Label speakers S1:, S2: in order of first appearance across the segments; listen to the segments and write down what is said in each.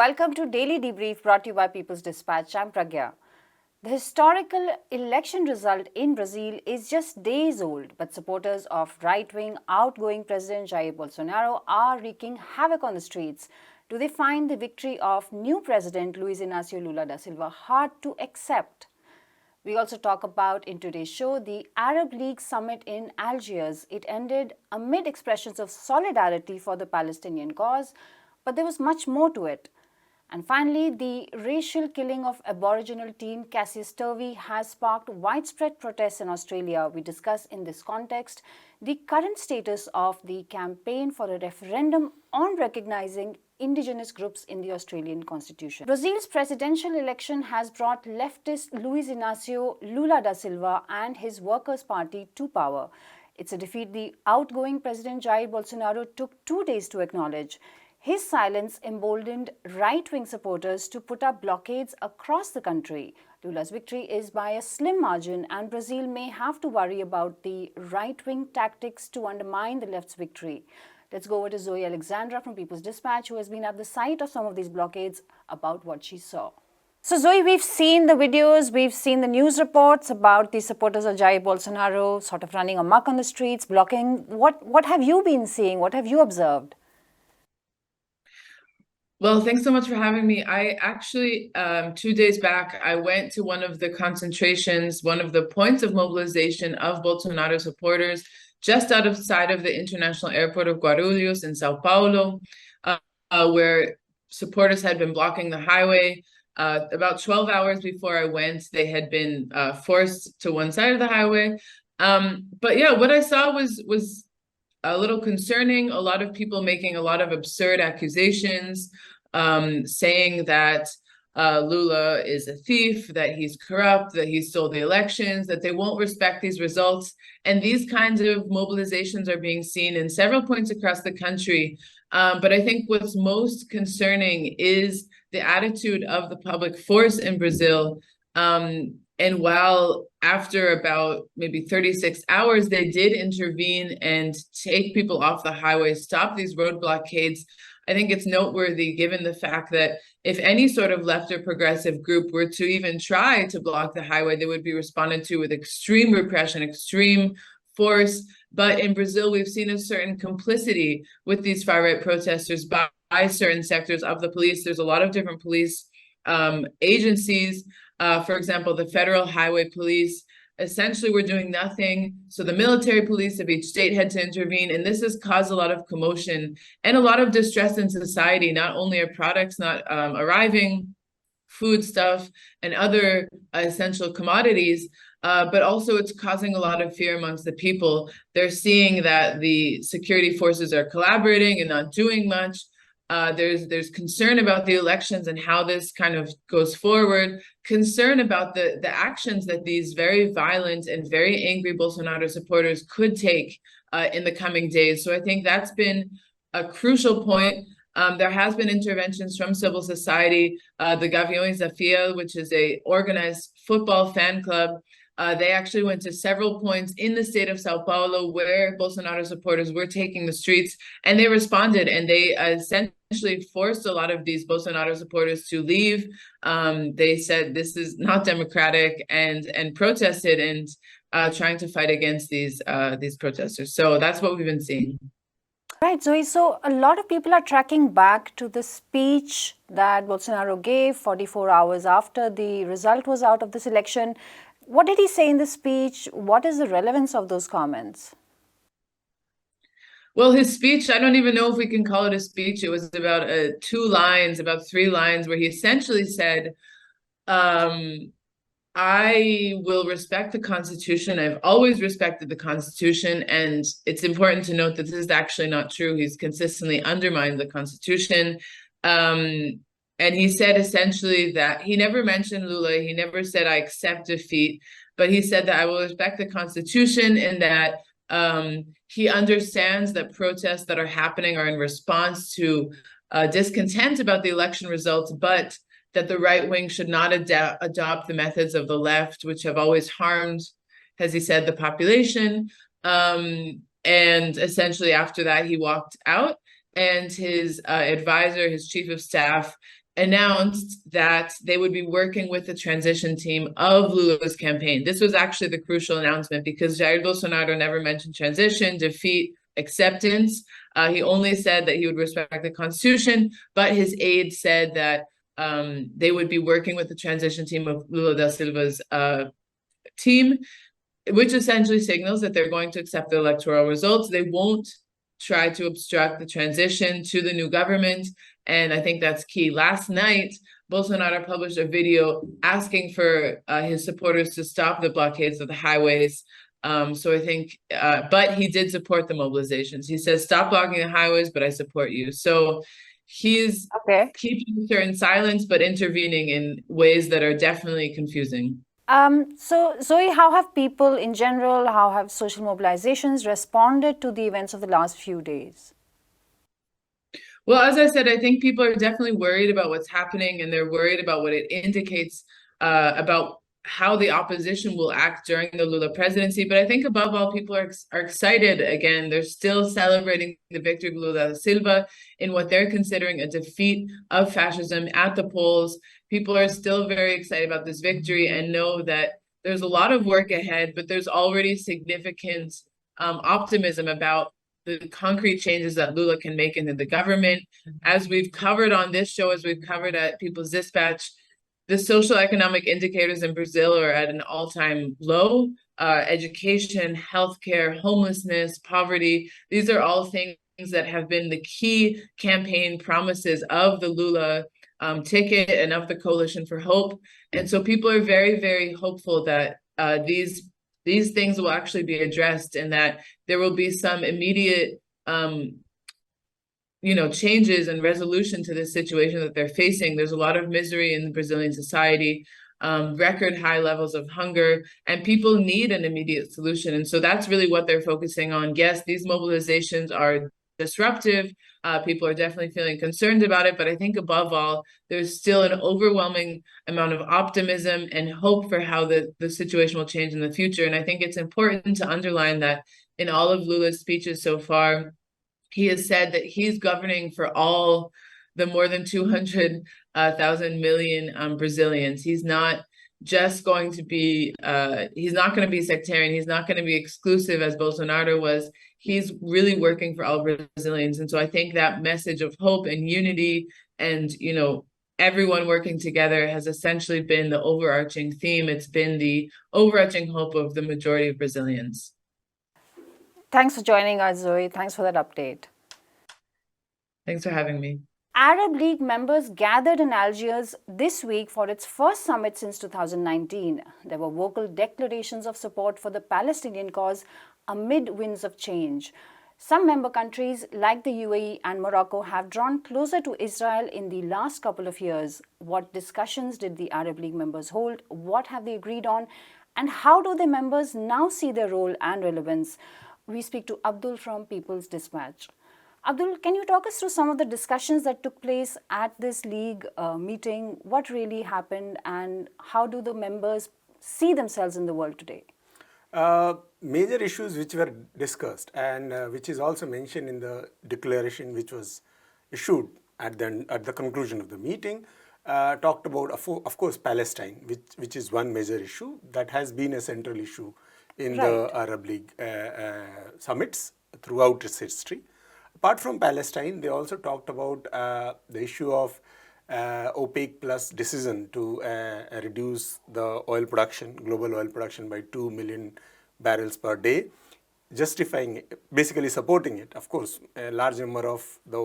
S1: welcome to Daily Debrief brought to you by People's Dispatch. I'm Pragya. The historical election result in Brazil is just days old, but supporters of right-wing outgoing President Jair Bolsonaro are wreaking havoc on the streets. Do they find the victory of new President Luiz Inácio Lula da Silva hard to accept? We also talk about, in today's show, the Arab League summit in Algiers. It ended amid expressions of solidarity for the Palestinian cause, but there was much more to it. And finally, the racial killing of Aboriginal teen Cassius Turvey has sparked widespread protests in Australia. We discuss in this context the current status of the campaign for a referendum on recognizing Indigenous groups in the Australian Constitution. Brazil's presidential election has brought leftist Luiz Inácio Lula da Silva and his Workers' Party to power. It's a defeat the outgoing President Jair Bolsonaro took 2 days to acknowledge. His silence emboldened right-wing supporters to put up blockades across the country. Lula's victory is by a slim margin, and Brazil may have to worry about the right-wing tactics to undermine the left's victory. Let's go over to Zoe Alexandra from People's Dispatch, who has been at the site of some of these blockades, about what she saw. So Zoe, we've seen the videos, we've seen the news reports about the supporters of Jair Bolsonaro sort of running amok on the streets, blocking. What have you been seeing? What have you observed?
S2: Well, thanks so much for having me. I actually, 2 days back, I went to one of the concentrations, one of the points of mobilization of Bolsonaro supporters, just outside of the international airport of Guarulhos in Sao Paulo, where supporters had been blocking the highway. About 12 hours before I went, they had been forced to one side of the highway. But yeah, what I saw was a little concerning. A lot of people making a lot of absurd accusations, saying that Lula is a thief, that he's corrupt, that he stole the elections, that they won't respect these results. And these kinds of mobilizations are being seen in several points across the country. But I think what's most concerning is the attitude of the public force in Brazil. And while after about maybe 36 hours, they did intervene and take people off the highway, stop these road blockades, I think it's noteworthy given the fact that if any sort of left or progressive group were to even try to block the highway, they would be responded to with extreme repression, extreme force. But in Brazil, we've seen a certain complicity with these far-right protesters by certain sectors of the police. There's a lot of different police agencies. For example, the Federal Highway Police essentially were doing nothing. So the military police of each state had to intervene. And this has caused a lot of commotion and a lot of distress in society. Not only are products not arriving, food stuff and other essential commodities, but also it's causing a lot of fear amongst the people. They're seeing that the security forces are collaborating and not doing much. There's concern about the elections and how this kind of goes forward, concern about the actions that these very violent and very angry Bolsonaro supporters could take in the coming days. So I think that's been a crucial point. There has been interventions from civil society. The Gaviões da Fiel, which is a organized football fan club, they actually went to several points in the state of Sao Paulo where Bolsonaro supporters were taking the streets, and they responded, and they essentially forced a lot of these Bolsonaro supporters to leave. They said this is not democratic, and protested and trying to fight against these protesters. So that's what we've been seeing.
S1: Right, Zoe. So a lot of people are tracking back to the speech that Bolsonaro gave 44 hours after the result was out of this election. What did he say in the speech? What is the relevance of those comments?
S2: Well, his speech, I don't even know if we can call it a speech. It was about 3 lines, where he essentially said, I will respect the Constitution. I've always respected the Constitution. And it's important to note that this is actually not true. He's consistently undermined the Constitution. And he said essentially that he never mentioned Lula. He never said, I accept defeat. But he said that I will respect the Constitution, and that he understands that protests that are happening are in response to discontent about the election results, but that the right wing should not adopt the methods of the left, which have always harmed, as he said, the population. And essentially after that, he walked out, and his advisor, his chief of staff, announced that they would be working with the transition team of Lula's campaign. This was actually the crucial announcement because Jair Bolsonaro never mentioned transition, defeat, acceptance. He only said that he would respect the constitution, but his aide said that they would be working with the transition team of Lula da Silva's team, which essentially signals that they're going to accept the electoral results. They won't try to obstruct the transition to the new government. And I think that's key. Last night, Bolsonaro published a video asking for his supporters to stop the blockades of the highways. So I think, but he did support the mobilizations. He says, stop blocking the highways, but I support you. So he's keeping certain silence, but intervening in ways that are definitely confusing.
S1: So, Zoe, how have people in general, how have social mobilizations responded to the events of the last few days?
S2: Well, as I said, I think people are definitely worried about what's happening, and they're worried about what it indicates about how the opposition will act during the Lula presidency. But I think above all, people are excited again. They're still celebrating the victory of Lula da Silva in what they're considering a defeat of fascism at the polls. People are still very excited about this victory and know that there's a lot of work ahead, but there's already significant optimism about the concrete changes that Lula can make into the government. As we've covered on this show, as we've covered at People's Dispatch, the social economic indicators in Brazil are at an all-time low. Education, healthcare, homelessness, poverty, these are all things that have been the key campaign promises of the Lula ticket and of the Coalition for Hope. And so people are very, very hopeful that these things will actually be addressed and that there will be some immediate changes and resolution to this situation that they're facing. There's a lot of misery in Brazilian society, record high levels of hunger, and people need an immediate solution. And so that's really what they're focusing on. Yes, these mobilizations are disruptive. People are definitely feeling concerned about it, but I think above all, there's still an overwhelming amount of optimism and hope for how the situation will change in the future. And I think it's important to underline that in all of Lula's speeches so far, he has said that he's governing for all the more than 200,000 million Brazilians. He's not just going to be, he's not going to be sectarian. He's not going to be exclusive as Bolsonaro was. He's really working for all Brazilians. And so I think that message of hope and unity and, everyone working together has essentially been the overarching theme. It's been the overarching hope of the majority of Brazilians.
S1: Thanks for joining us, Zoe. Thanks for that update.
S2: Thanks for having me.
S1: Arab League members gathered in Algiers this week for its first summit since 2019. There were vocal declarations of support for the Palestinian cause amid winds of change. Some member countries like the UAE and Morocco have drawn closer to Israel in the last couple of years. What discussions did the Arab League members hold? What have they agreed on? And how do the members now see their role and relevance? We speak to Abdul from People's Dispatch. Abdul, can you talk us through some of the discussions that took place at this league meeting? What really happened and how do the members see themselves in the world today?
S3: Major issues which were discussed and which is also mentioned in the declaration which was issued at the conclusion of the meeting talked about, of course, Palestine, which is one major issue that has been a central issue in the Arab League summits throughout its history. Apart from Palestine, they also talked about the issue of OPEC Plus decision to reduce the oil production, global oil production by 2 million barrels per day, justifying, basically supporting it. Of course, a large number of the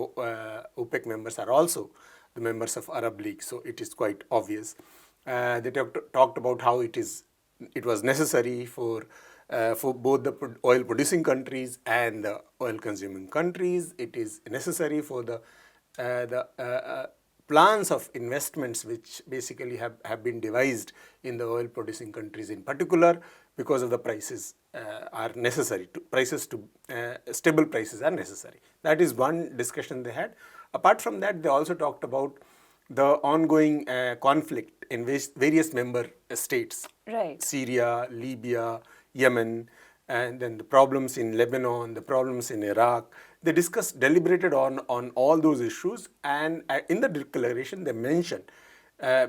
S3: OPEC members are also the members of Arab League, so it is quite obvious. They talked about how it was necessary for both the oil producing countries and the oil consuming countries. It is necessary for the plans of investments which basically have been devised in the oil producing countries in particular, because of the prices are necessary. Stable prices are necessary. That is one discussion they had. Apart from that, they also talked about the ongoing conflict in various member states, Syria, Libya, Yemen, and then the problems in Lebanon, the problems in Iraq, They discussed, deliberated on all those issues, and in the declaration they mentioned,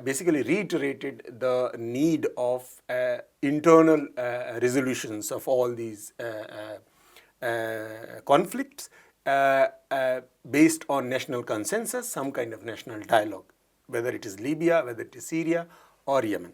S3: basically reiterated the need of internal resolutions of all these conflicts based on national consensus, some kind of national dialogue, whether it is Libya, whether it is Syria or Yemen.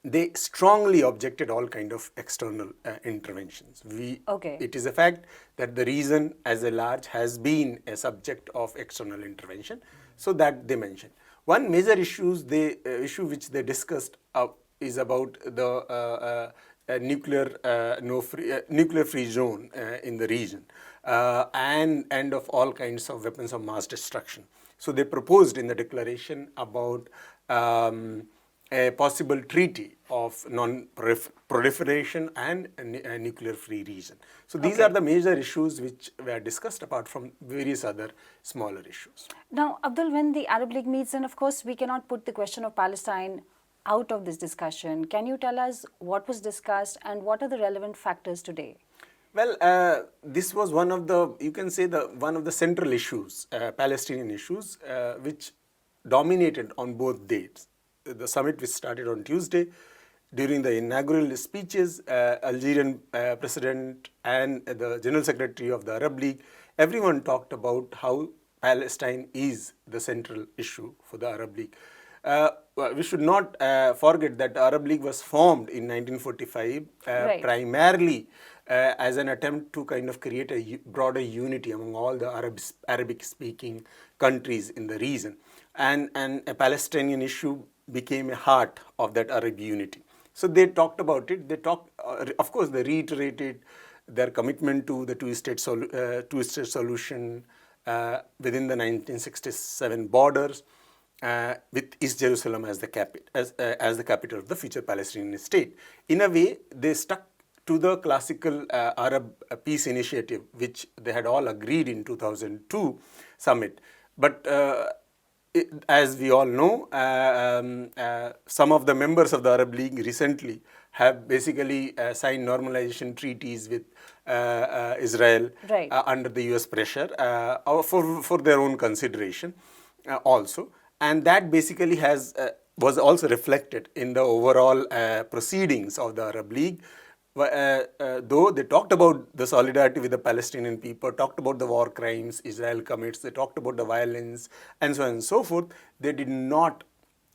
S3: They strongly objected all kind of external interventions. It is a fact that the region as a large has been a subject of external intervention, so that they mentioned. One major issue which they discussed is about the nuclear-free zone in the region and of all kinds of weapons of mass destruction. So they proposed in the declaration about a possible treaty of non-proliferation and a nuclear-free region. So these are the major issues which were discussed, apart from various other smaller issues.
S1: Now, Abdul, when the Arab League meets, and of course we cannot put the question of Palestine out of this discussion. Can you tell us what was discussed and what are the relevant factors today?
S3: Well, this was one of the, you can say, one of the central issues, Palestinian issues, which dominated on both dates. The summit, which started on Tuesday, during the inaugural speeches, Algerian President and the General Secretary of the Arab League, everyone talked about how Palestine is the central issue for the Arab League. We should not forget that the Arab League was formed in 1945 primarily as an attempt to kind of create a broader unity among all the Arabic-speaking countries in the region. And a Palestinian issue became a heart of that Arab unity. So they talked about it. They talked, of course, they reiterated their commitment to the two-state solution within the 1967 borders, with East Jerusalem as the capital of the future Palestinian state. In a way, they stuck to the classical Arab peace initiative, which they had all agreed in 2002 summit. But as we all know, some of the members of the Arab League recently have basically signed normalization treaties with Israel under the US pressure for their own consideration also. And that basically was also reflected in the overall proceedings of the Arab League. Though they talked about the solidarity with the Palestinian people, talked about the war crimes Israel commits, they talked about the violence and so on and so forth, they did not,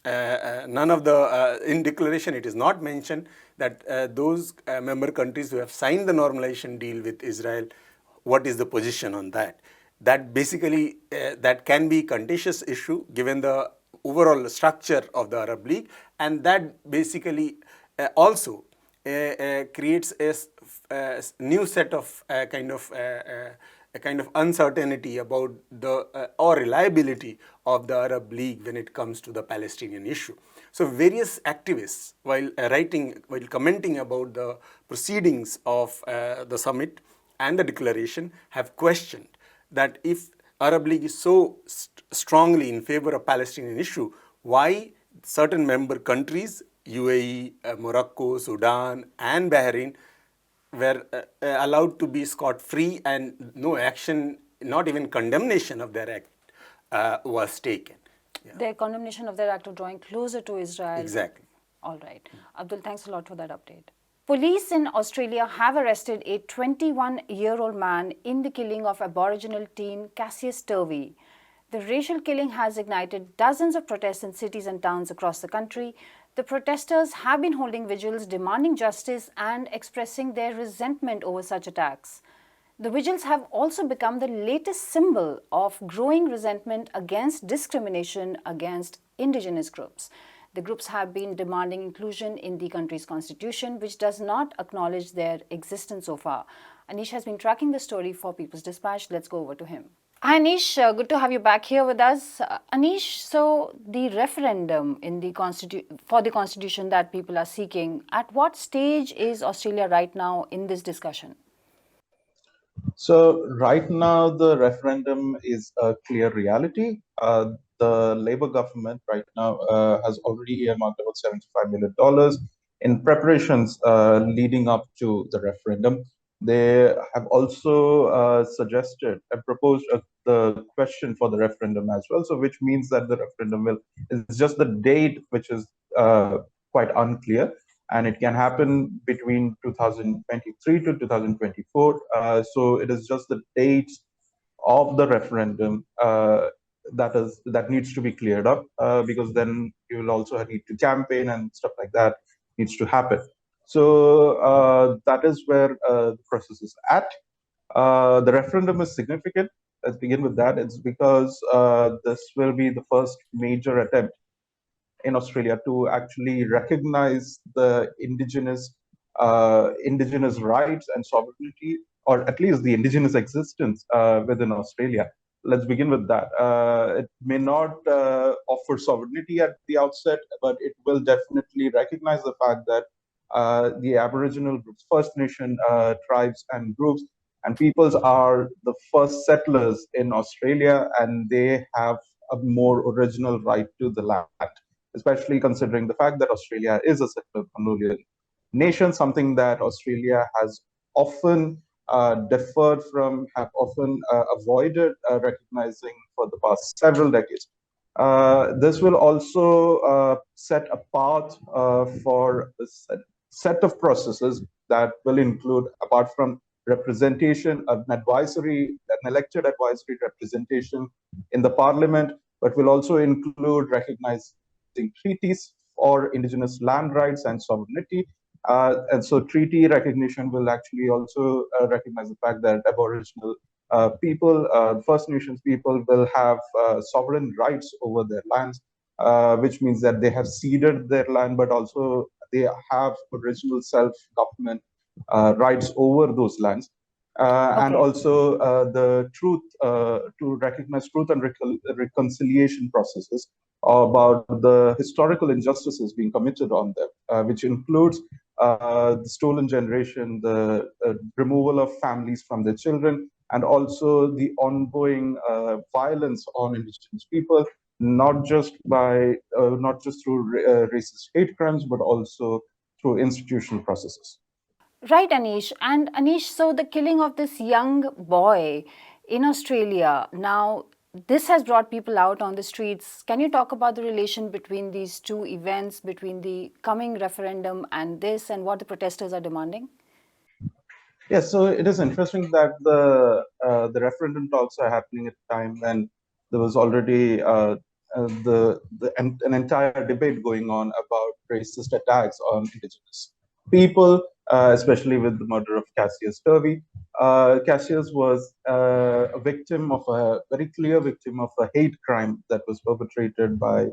S3: none of the, in declaration it is not mentioned that those member countries who have signed the normalization deal with Israel, what is the position on that? That basically, that can be a contentious issue given the overall structure of the Arab League, and that basically also creates a new set of kind of uncertainty about the or reliability of the Arab League when it comes to the Palestinian issue. So various activists, while commenting about the proceedings of the summit and the declaration, have questioned that if Arab League is so strongly in favor of Palestinian issue, why certain member countries, UAE, Morocco, Sudan and Bahrain, were allowed to be scot-free and no action, not even condemnation of their act was taken.
S1: Their condemnation of their act of drawing closer to Israel.
S3: Exactly.
S1: All right. Abdul, thanks a lot for that update. Police in Australia have arrested a 21-year-old man in the killing of Aboriginal teen Cassius Turvey. The racial killing has ignited dozens of protests in cities and towns across the country. The protesters have been holding vigils demanding justice and expressing their resentment over such attacks. The vigils have also become the latest symbol of growing resentment against discrimination against Indigenous groups. The groups have been demanding inclusion in the country's constitution, which does not acknowledge their existence so far. Anish has been tracking the story for People's Dispatch. Let's go over to him. Hi Anish, good to have you back here with us. Anish, so the referendum in the for the constitution that people are seeking, at what stage is Australia right now in this discussion?
S4: So right now, the referendum is a clear reality. The Labour government right now has already earmarked about $75 million in preparations leading up to the referendum. They have also suggested and proposed the question for the referendum as well. So, which means that the referendum will is just the date, which is quite unclear, and it can happen between 2023 to 2024. So, it is just the date of the referendum that needs to be cleared up, because then you will also need to campaign and stuff like that needs to happen. So that is where the process is at. The referendum is significant. Let's begin with that. It's because this will be the first major attempt in Australia to actually recognize the indigenous rights and sovereignty, or at least the indigenous existence within Australia. Let's begin with that. It may not offer sovereignty at the outset, but it will definitely recognize the fact that the Aboriginal groups, First Nation tribes and groups and peoples are the first settlers in Australia, and they have a more original right to the land, especially considering the fact that Australia is a settler colonial nation, something that Australia has often deferred from, have often avoided recognizing for the past several decades. This will also set a path for a set of processes that will include, apart from representation, an elected advisory representation in the parliament, but will also include recognizing treaties for indigenous land rights and sovereignty. And so treaty recognition will actually also recognize the fact that Aboriginal people, First Nations people will have sovereign rights over their lands, which means that they have ceded their land, but also they have original self-government rights over those lands. And also the truth, to recognize truth and reconciliation processes about the historical injustices being committed on them, which includes the stolen generation, the removal of families from their children, and also the ongoing violence on indigenous people, not just through racist hate crimes, but also through institutional processes.
S1: Right, Anish. And Anish, so the killing of this young boy in Australia, now this has brought people out on the streets. Can you talk about the relation between these two events, between the coming referendum and this, and what the protesters are demanding?
S4: Yes, so it is interesting that the referendum talks are happening at a time when there was already an entire debate going on about racist attacks on indigenous people, especially with the murder of Cassius Turvey. Cassius was a victim of a very clear victim of a hate crime that was perpetrated by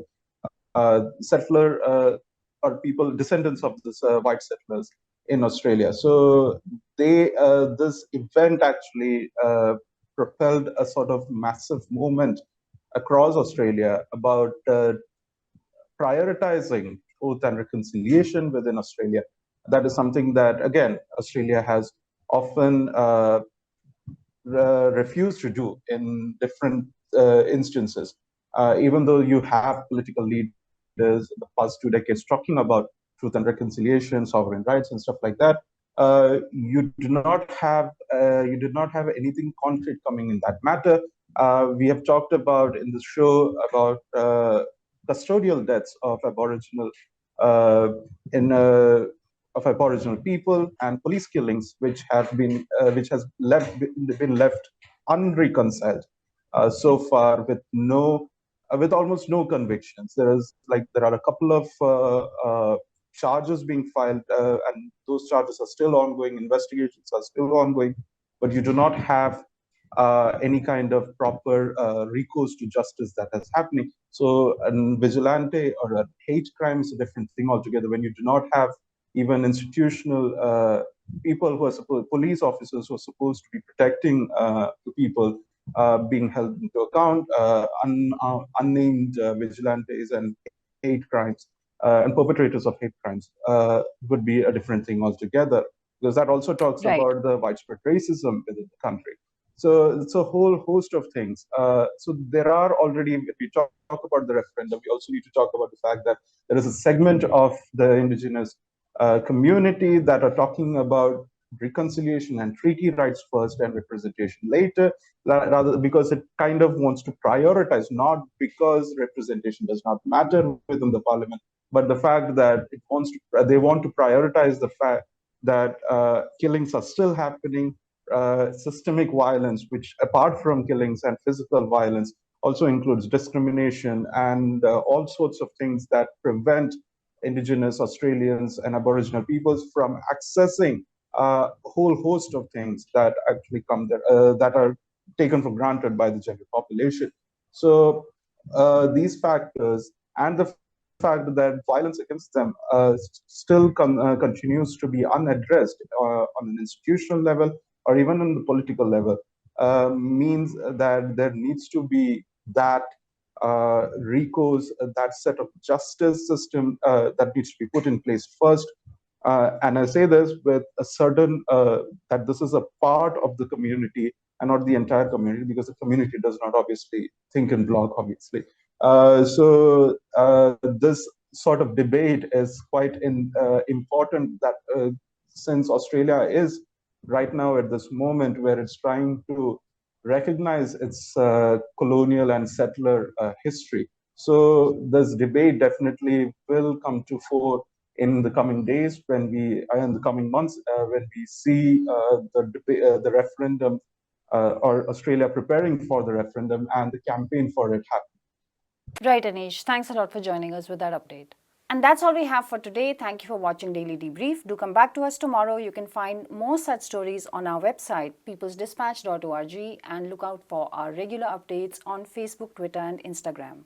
S4: settler or people, descendants of this white settlers in Australia. So this event actually propelled a sort of massive movement across Australia about prioritizing truth and reconciliation within Australia. That is something that, again, Australia has often refused to do in different instances. Even though you have political leaders in the past 2 decades talking about truth and reconciliation, sovereign rights, and stuff like that, you did not have anything concrete coming in that matter. We have talked about in the show about custodial deaths of Aboriginal of Aboriginal people and police killings, which has been left unreconciled so far, with almost no convictions. There are a couple of charges being filed, and those charges are still ongoing. Investigations are still ongoing, but you do not have any kind of proper recourse to justice that is happening. So, a vigilante or a hate crime is a different thing altogether. When you do not have even institutional people who are police officers who are supposed to be protecting the people being held into account, unnamed vigilantes and hate crimes and perpetrators of hate crimes would be a different thing altogether, because that also talks about the widespread racism within the country. So it's a whole host of things. So there are already, if we talk about the referendum, we also need to talk about the fact that there is a segment of the indigenous community that are talking about reconciliation and treaty rights first and representation later, rather because it kind of wants to prioritize, not because representation does not matter within the parliament, but the fact that they want to prioritize the fact that killings are still happening, systemic violence, which apart from killings and physical violence also includes discrimination and all sorts of things that prevent Indigenous Australians and Aboriginal peoples from accessing a whole host of things that actually come there, that are taken for granted by the general population. So these factors and the fact that violence against them still continues to be unaddressed on an institutional level or even on the political level means that there needs to be that recourse, that set of justice system that needs to be put in place first. And I say this with a certain that this is a part of the community and not the entire community, because the community does not obviously think in block, obviously. So this sort of debate is quite important, that since Australia is right now at this moment where it's trying to recognize its colonial and settler history. So this debate definitely will come to fore in the coming days, when in the coming months, when we see the referendum or Australia preparing for the referendum and the campaign for it happening.
S1: Right, Anish. Thanks a lot for joining us with that update. And that's all we have for today. Thank you for watching Daily Debrief. Do come back to us tomorrow. You can find more such stories on our website, peoplesdispatch.org, and look out for our regular updates on Facebook, Twitter, and Instagram.